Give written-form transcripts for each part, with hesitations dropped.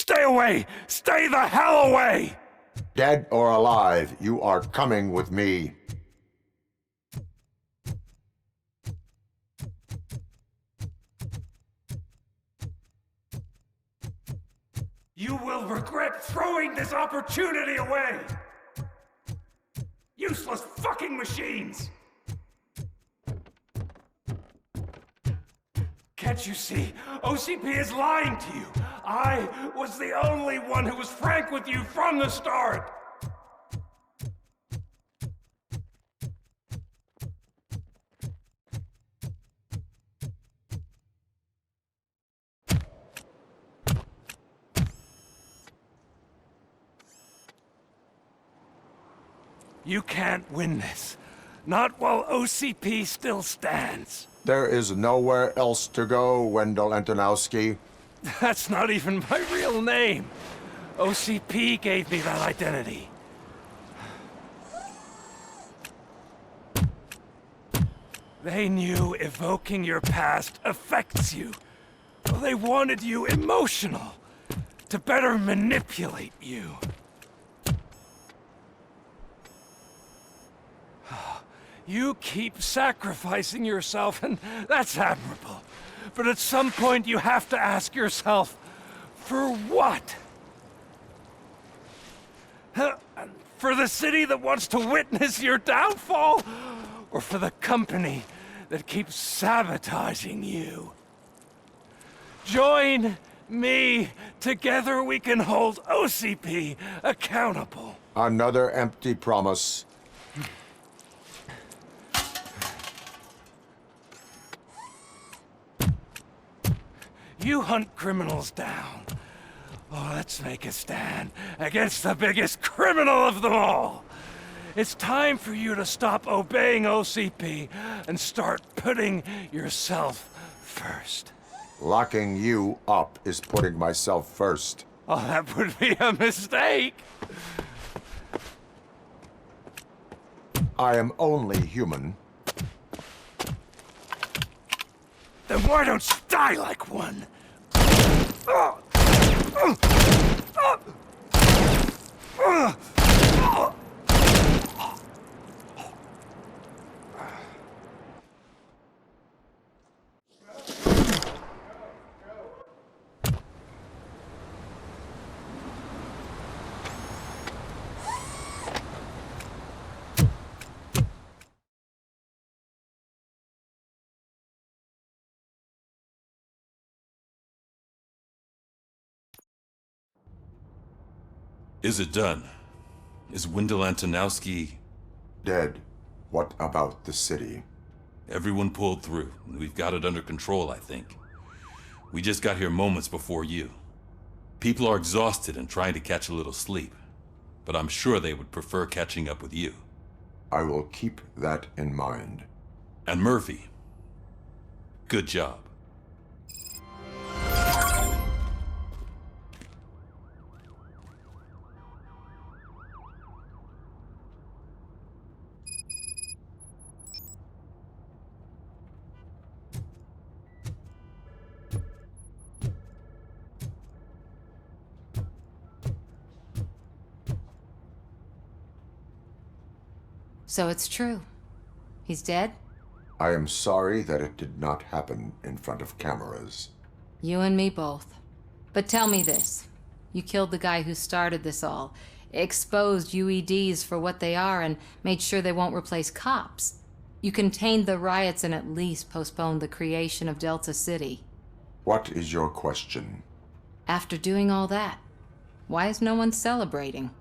Stay away! Stay the hell away! Dead or alive, you are coming with me. You will regret throwing this opportunity away! Useless fucking machines! Can't you see? OCP is lying to you! I was the only one who was frank with you from the start! You can't win this. Not while OCP still stands. There is nowhere else to go, Wendell Antonowski. That's not even my real name. OCP gave me that identity. They knew evoking your past affects you. Well, they wanted you emotional, to better manipulate you. You keep sacrificing yourself, and that's admirable. But at some point, you have to ask yourself, for what? For the city that wants to witness your downfall? Or for the company that keeps sabotaging you? Join me. Together we can hold OCP accountable. Another empty promise. You hunt criminals down. Oh, let's make a stand against the biggest criminal of them all. It's time for you to stop obeying OCP and start putting yourself first. Locking you up is putting myself first. Oh, that would be a mistake. I am only human. Then why don't you die like one? Is it done? Is Wendell Antonowski... Dead. What about the city? Everyone pulled through. We've got it under control, I think. We just got here moments before you. People are exhausted and trying to catch a little sleep. But I'm sure they would prefer catching up with you. I will keep that in mind. And Murphy, good job. So it's true. He's dead? I am sorry that it did not happen in front of cameras. You and me both. But tell me this. You killed the guy who started this all, exposed UEDs for what they are, and made sure they won't replace cops. You contained the riots and at least postponed the creation of Delta City. What is your question? After doing all that, why is no one celebrating?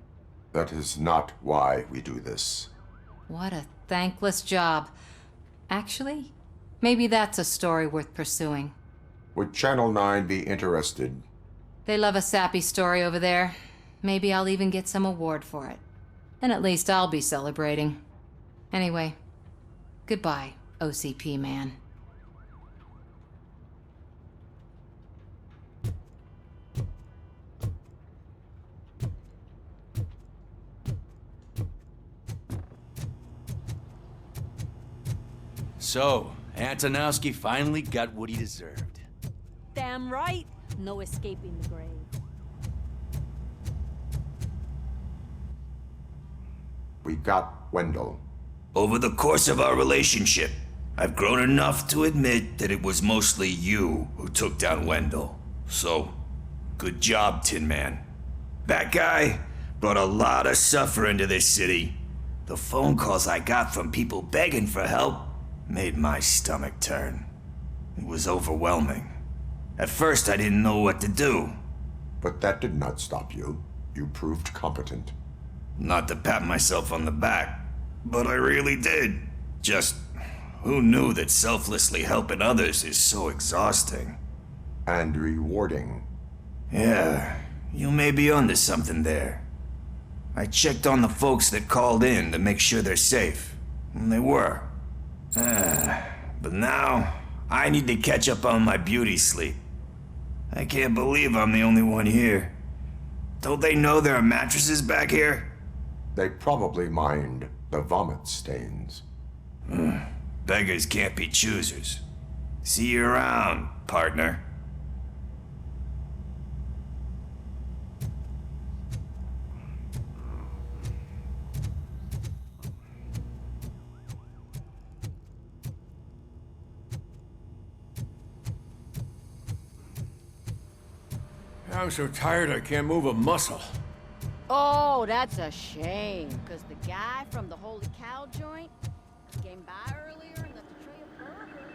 That is not why we do this. What a thankless job. Actually, maybe that's a story worth pursuing. Would Channel 9 be interested? They love a sappy story over there. Maybe I'll even get some award for it. And at least I'll be celebrating. Anyway, goodbye, OCP man. So, Antonowski finally got what he deserved. Damn right. No escaping the grave. We got Wendell. Over the course of our relationship, I've grown enough to admit that it was mostly you who took down Wendell. So, good job, Tin Man. That guy brought a lot of suffering to this city. The phone calls I got from people begging for help made my stomach turn. It was overwhelming. At first, I didn't know what to do. But that did not stop you. You proved competent. Not to pat myself on the back, but I really did. Just, who knew that selflessly helping others is so exhausting? And rewarding. Yeah, you may be onto something there. I checked on the folks that called in to make sure they're safe, and they were. But now, I need to catch up on my beauty sleep. I can't believe I'm the only one here. Don't they know there are mattresses back here? They probably mind the vomit stains. Beggars can't be choosers. See you around, partner. I'm so tired I can't move a muscle. Oh, that's a shame, because the guy from the Holy Cow joint came by earlier and left a tray of burgers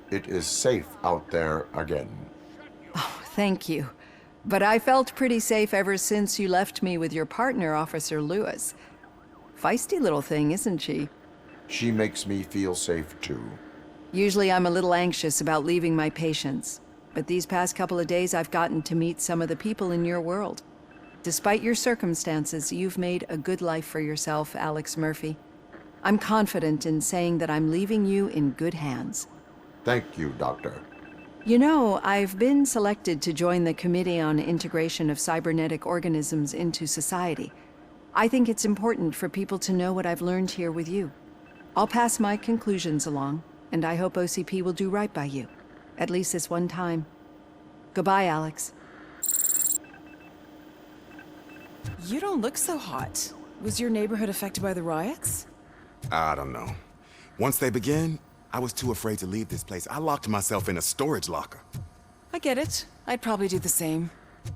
instead. It is safe out there again. Thank you. But I felt pretty safe ever since you left me with your partner, Officer Lewis. Feisty little thing, isn't she? She makes me feel safe too. Usually I'm a little anxious about leaving my patients, but these past couple of days I've gotten to meet some of the people in your world. Despite your circumstances, you've made a good life for yourself, Alex Murphy. I'm confident in saying that I'm leaving you in good hands. Thank you, Doctor. You know, I've been selected to join the Committee on Integration of Cybernetic Organisms into Society. I think it's important for people to know what I've learned here with you. I'll pass my conclusions along, and I hope OCP will do right by you. At least this one time. Goodbye, Alex. You don't look so hot. Was your neighborhood affected by the riots? I don't know. Once they began, I was too afraid to leave this place. I locked myself in a storage locker. I get it. I'd probably do the same.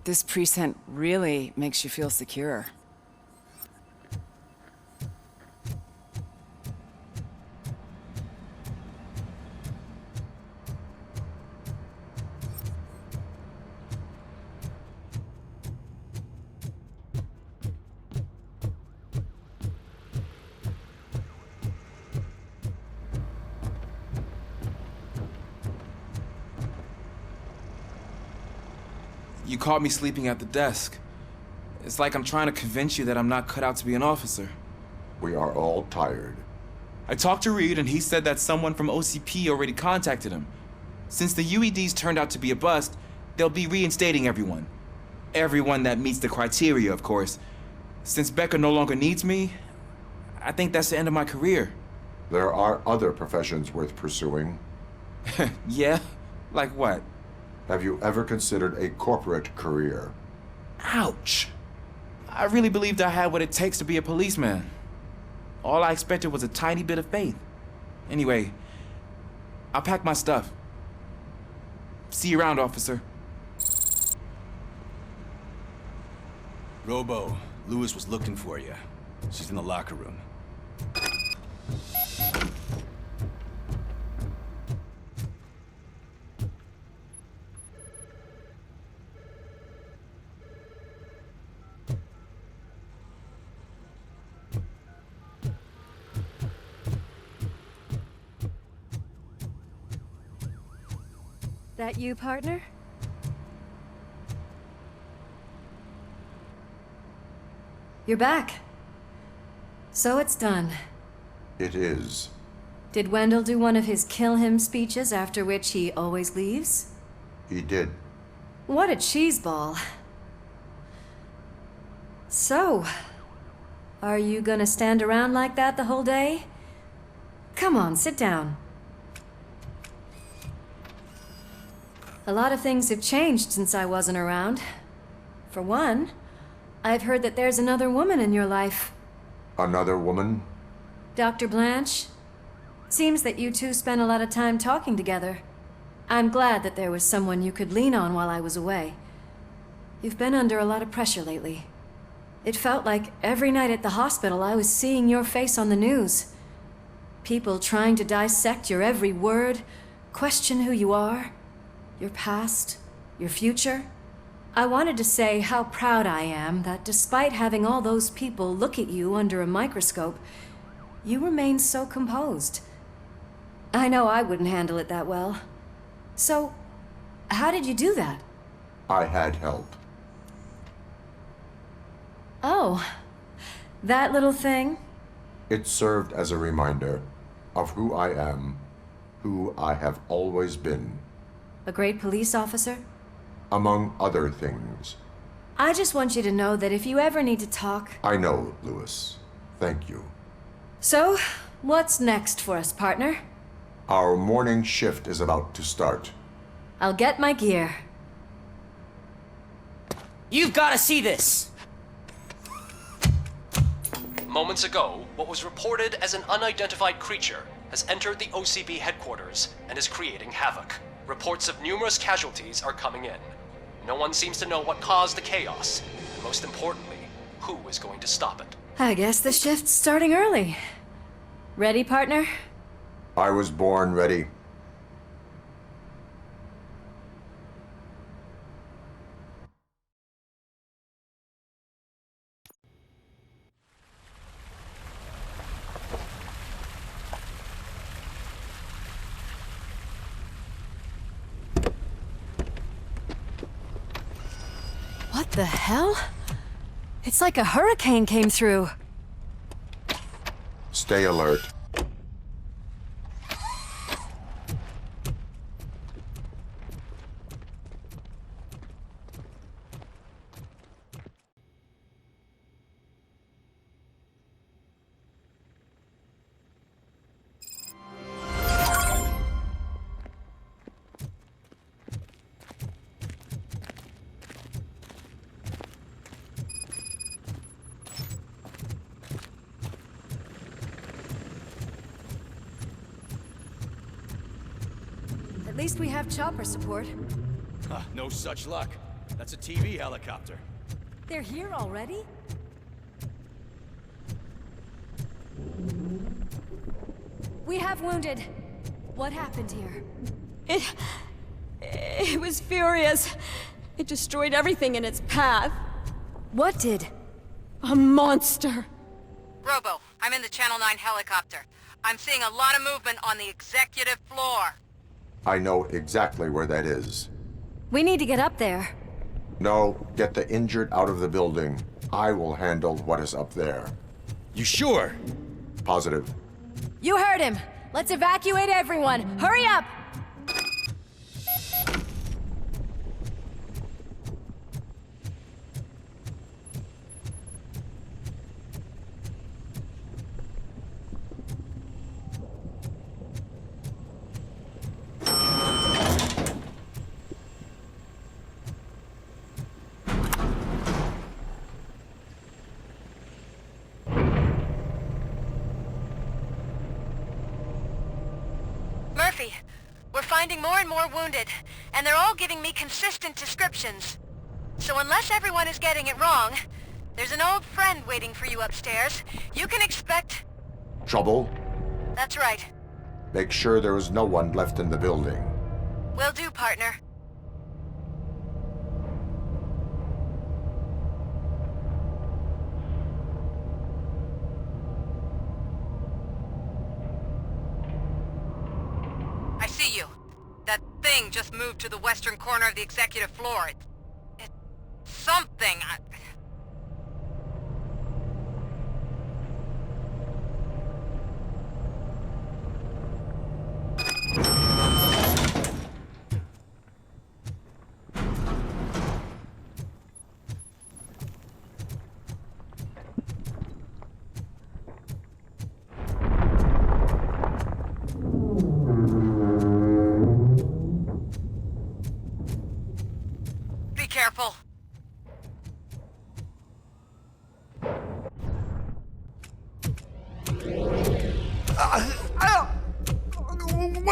This precinct really makes you feel secure. You caught me sleeping at the desk. It's like I'm trying to convince you that I'm not cut out to be an officer. We are all tired. I talked to Reed and he said that someone from OCP already contacted him. Since the UEDs turned out to be a bust, they'll be reinstating everyone. Everyone that meets the criteria, of course. Since Becca no longer needs me, I think that's the end of my career. There are other professions worth pursuing. Yeah? Like what? Have you ever considered a corporate career? Ouch. I really believed I had what it takes to be a policeman. All I expected was a tiny bit of faith. Anyway, I'll pack my stuff. See you around, officer. Robo, Lewis was looking for you. She's in the locker room. That you, partner? You're back. So it's done. It is. Did Wendell do one of his kill him speeches after which he always leaves? He did. What a cheeseball. So, are you gonna stand around like that the whole day? Come on, sit down. A lot of things have changed since I wasn't around. For one, I've heard that there's another woman in your life. Another woman? Dr. Blanche? Seems that you two spent a lot of time talking together. I'm glad that there was someone you could lean on while I was away. You've been under a lot of pressure lately. It felt like every night at the hospital I was seeing your face on the news. People trying to dissect your every word, question who you are, your past, your future. I wanted to say how proud I am that despite having all those people look at you under a microscope, you remain so composed. I know I wouldn't handle it that well. So, how did you do that? I had help. Oh, that little thing? It served as a reminder of who I am, who I have always been. A great police officer? Among other things. I just want you to know that if you ever need to talk... I know, Lewis. Thank you. So, what's next for us, partner? Our morning shift is about to start. I'll get my gear. You've got to see this! Moments ago, what was reported as an unidentified creature has entered the OCB headquarters and is creating havoc. Reports of numerous casualties are coming in. No one seems to know what caused the chaos, and most importantly, who is going to stop it. I guess the shift's starting early. Ready, partner? I was born ready. What the hell? It's like a hurricane came through. Stay alert. At least we have chopper support. No such luck. That's a TV helicopter. They're here already? We have wounded. What happened here? It was furious. It destroyed everything in its path. What did? A monster. Robo, I'm in the Channel 9 helicopter. I'm seeing a lot of movement on the executive floor. I know exactly where that is. We need to get up there. No, get the injured out of the building. I will handle what is up there. You sure? Positive. You heard him. Let's evacuate everyone. Hurry up! We're finding more and more wounded, and they're all giving me consistent descriptions. So unless everyone is getting it wrong, there's an old friend waiting for you upstairs. You can expect... Trouble? That's right. Make sure there is no one left in the building. Will do, partner. I see you. That thing just moved to the western corner of the executive floor. It's something.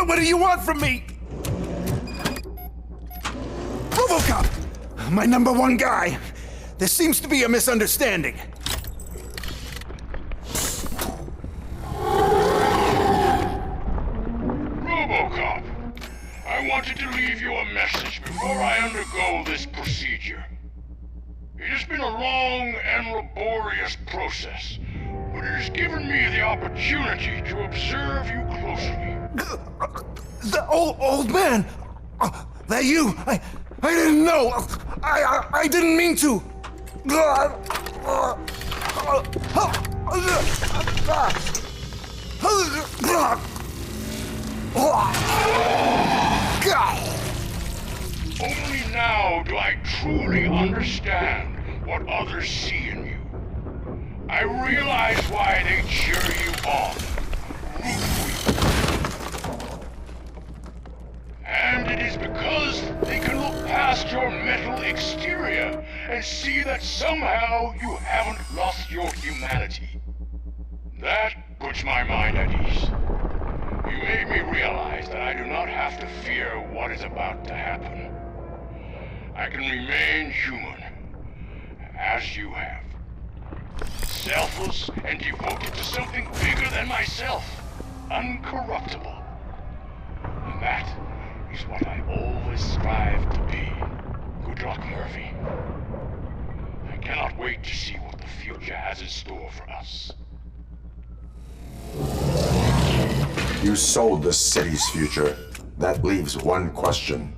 What do you want from me? RoboCop! My #1 guy. There seems to be a misunderstanding. RoboCop, I wanted to leave you a message before I undergo this procedure. It has been a long and laborious process, but it has given me the opportunity to observe you closely. The old man! That you? I didn't know! I didn't mean to! Only now do I truly understand what others see in you. I realize why they cheer you on, root for you. And it is because they can look past your metal exterior and see that somehow you haven't lost your humanity. That puts my mind at ease. You made me realize that I do not have to fear what is about to happen. I can remain human, as you have. Selfless and devoted to something bigger than myself. Uncorruptible. And that is what I always strive to be. Good luck, Murphy. I cannot wait to see what the future has in store for us. You sold the city's future. That leaves one question.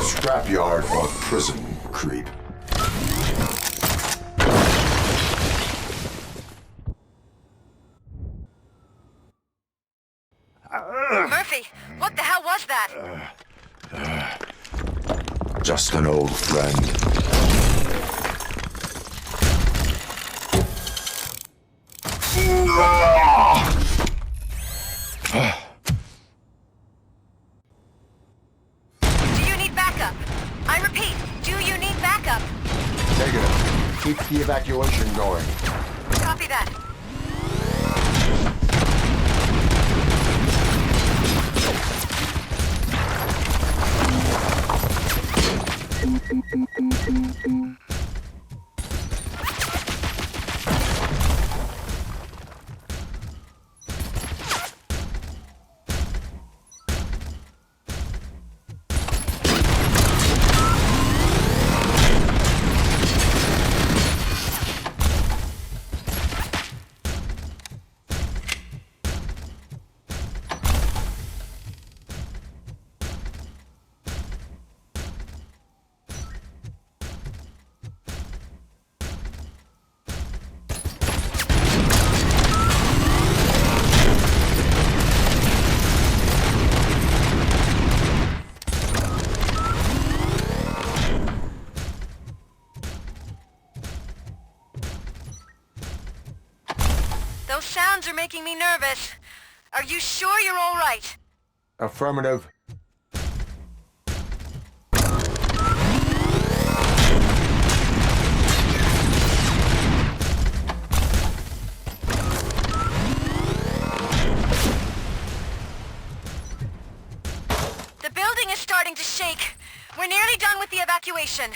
Scrapyard or prison, creep? Murphy, what the hell was that? Just an old friend. Do you need backup? I repeat, do you need backup? Negative. Keep the evacuation going. Copy that. Those sounds are making me nervous. Are you sure you're all right? Affirmative. The building is starting to shake. We're nearly done with the evacuation.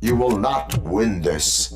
You will not win this.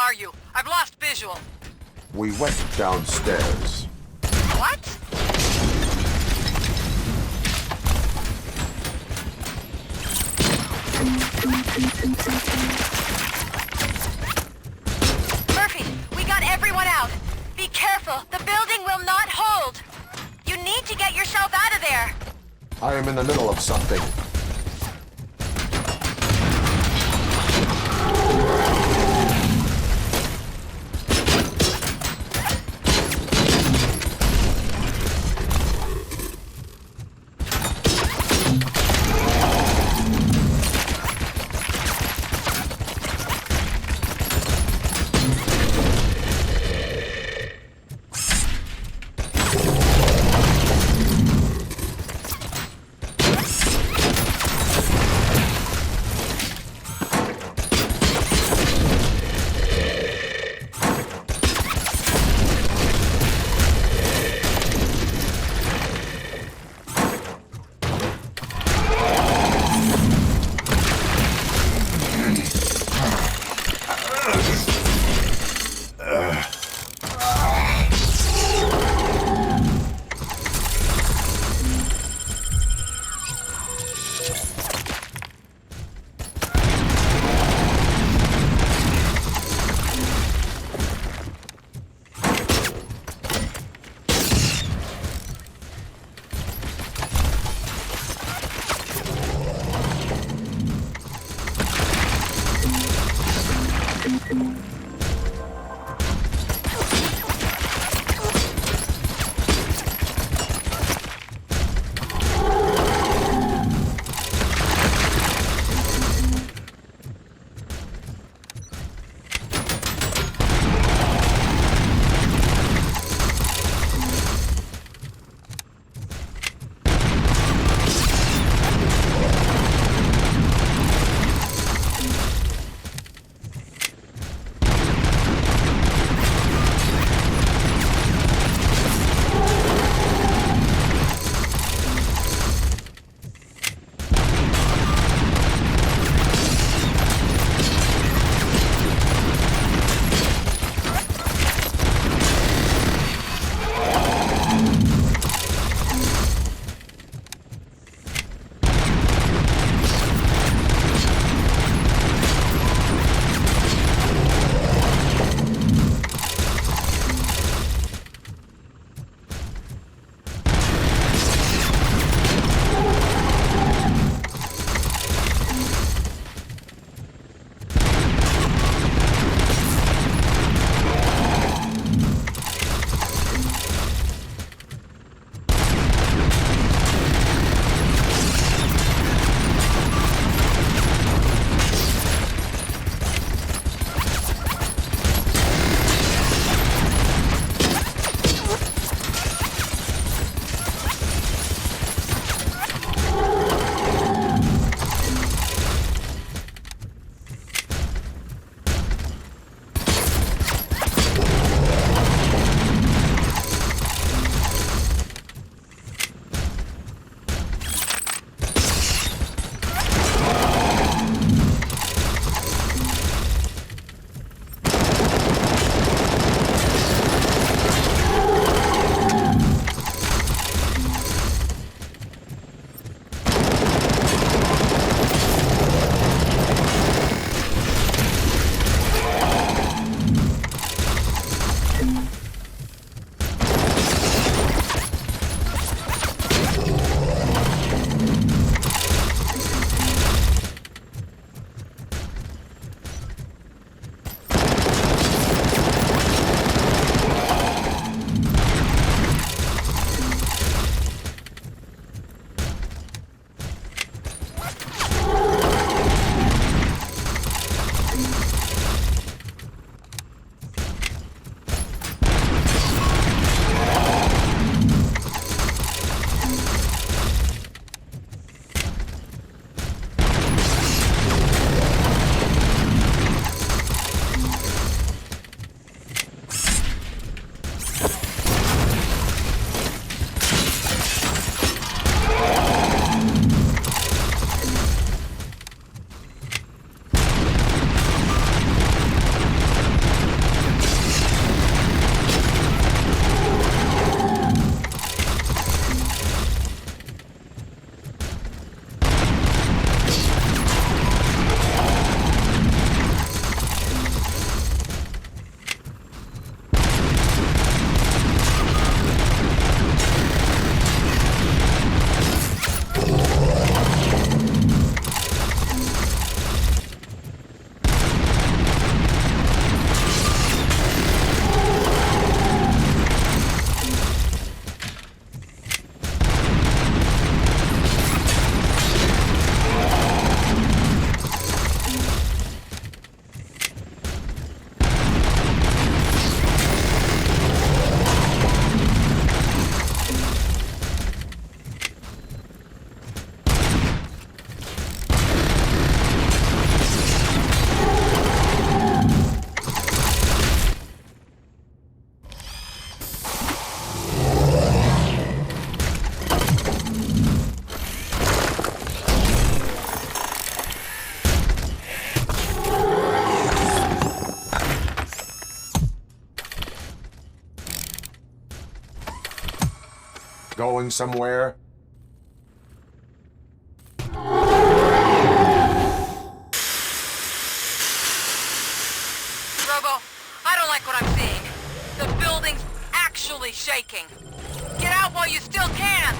Are you? I've lost visual. We went downstairs. What? Murphy, we got everyone out. Be careful. The building will not hold. You need to get yourself out of there. I am in the middle of something. going somewhere? Robo, I don't like what I'm seeing. The building's actually shaking. Get out while you still can!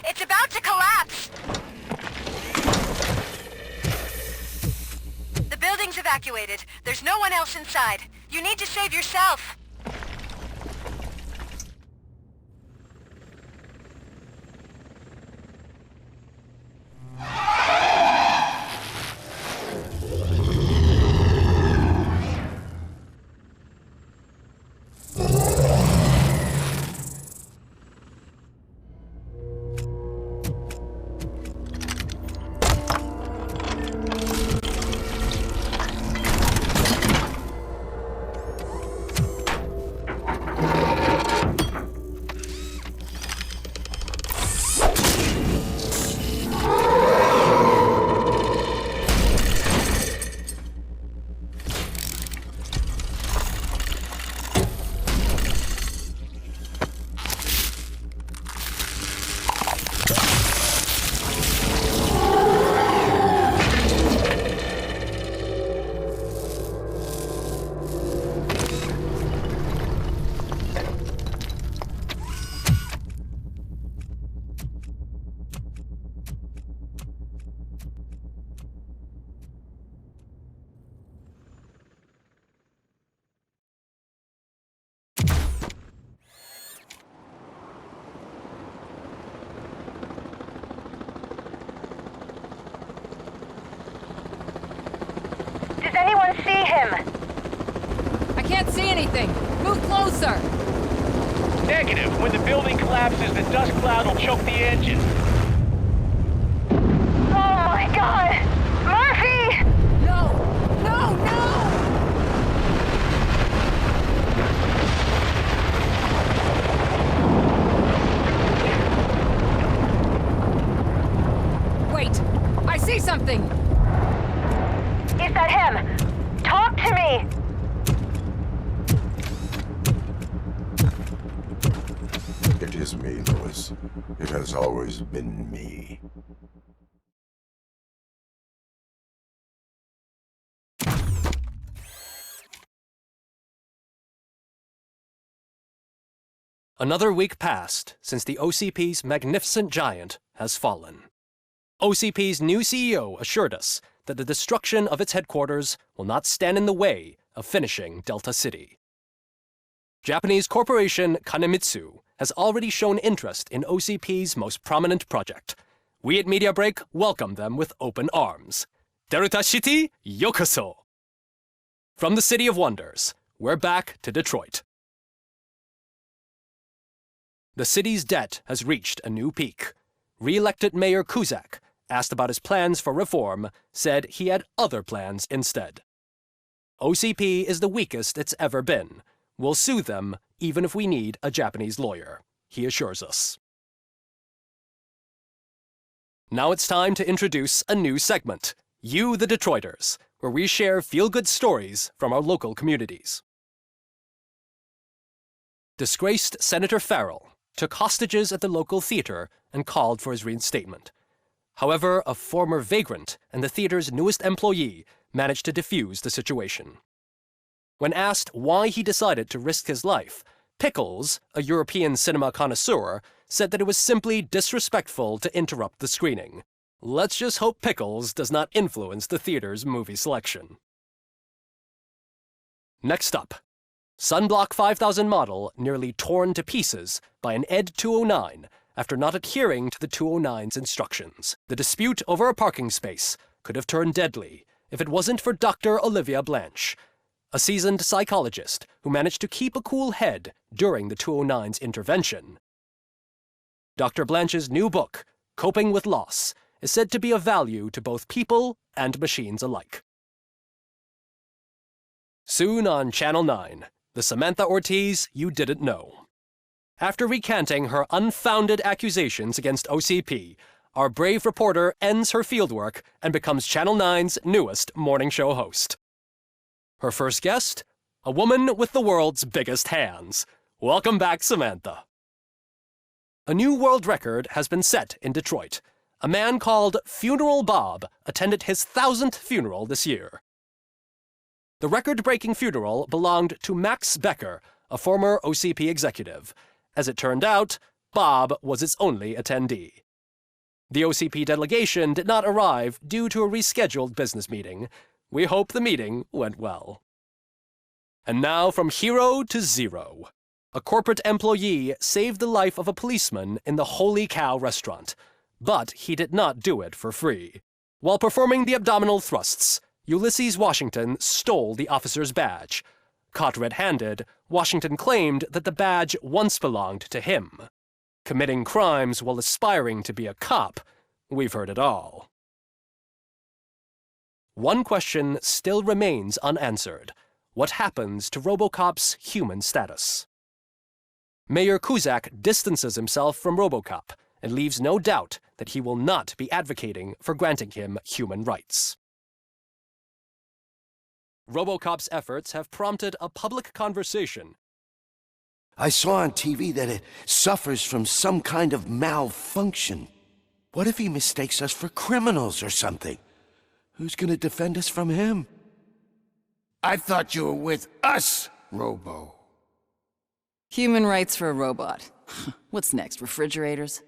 It's about to collapse! The building's evacuated. There's no one else inside. You need to save yourself. him? I can't see anything. Move closer. Negative. When the building collapses, the dust cloud will choke the engine. Oh my god! Murphy! No! No! No! Wait! I see something! Is that him? Talk to me! It is me, Louis. It has always been me. Another week passed since the OCP's magnificent giant has fallen. OCP's new CEO assured us that the destruction of its headquarters will not stand in the way of finishing Delta City. Japanese corporation Kanemitsu has already shown interest in OCP's most prominent project. We at Media Break welcome them with open arms. Delta City, yokoso! From the City of Wonders, we're back to Detroit. The city's debt has reached a new peak. Re-elected Mayor Cusack, asked about his plans for reform, said he had other plans instead. OCP is the weakest it's ever been. We'll sue them, even if we need a Japanese lawyer, he assures us. Now it's time to introduce a new segment, You the Detroiters, where we share feel-good stories from our local communities. Disgraced Senator Farrell took hostages at the local theater and called for his reinstatement. However, a former vagrant and the theater's newest employee managed to defuse the situation. When asked why he decided to risk his life, Pickles, a European cinema connoisseur, said that it was simply disrespectful to interrupt the screening. Let's just hope Pickles does not influence the theater's movie selection. Next up, Sunblock 5000 model nearly torn to pieces by an ED 209 after not adhering to the 209's instructions. The dispute over a parking space could have turned deadly if it wasn't for Dr. Olivia Blanche, a seasoned psychologist who managed to keep a cool head during the 209's intervention. Dr. Blanche's new book, Coping with Loss, is said to be of value to both people and machines alike. Soon on Channel 9, the Samantha Ortiz you didn't know. After recanting her unfounded accusations against OCP, our brave reporter ends her fieldwork and becomes Channel 9's newest morning show host. Her first guest? A woman with the world's biggest hands. Welcome back, Samantha. A new world record has been set in Detroit. A man called Funeral Bob attended his 1000th funeral this year. The record-breaking funeral belonged to Max Becker, a former OCP executive. As it turned out, Bob was its only attendee. The OCP delegation did not arrive due to a rescheduled business meeting. We hope the meeting went well. And now from hero to zero. A corporate employee saved the life of a policeman in the Holy Cow restaurant, but he did not do it for free. While performing the abdominal thrusts, Ulysses Washington stole the officer's badge. Caught red-handed, Washington claimed that the badge once belonged to him. Committing crimes while aspiring to be a cop, we've heard it all. One question still remains unanswered. What happens to RoboCop's human status? Mayor Cusack distances himself from RoboCop and leaves no doubt that he will not be advocating for granting him human rights. RoboCop's efforts have prompted a public conversation. I saw on TV that it suffers from some kind of malfunction. What if he mistakes us for criminals or something? Who's gonna defend us from him? I thought you were with us, Robo. Human rights for a robot. What's next, refrigerators?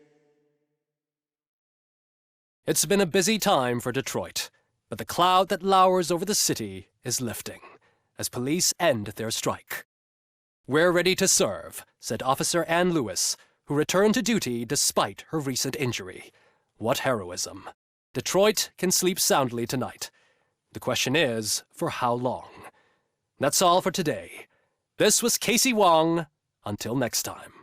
It's been a busy time for Detroit, but the cloud that lowers over the city is lifting as police end their strike. We're ready to serve, said Officer Ann Lewis, who returned to duty despite her recent injury. What heroism. Detroit can sleep soundly tonight. The question is, for how long? That's all for today. This was Casey Wong. Until next time.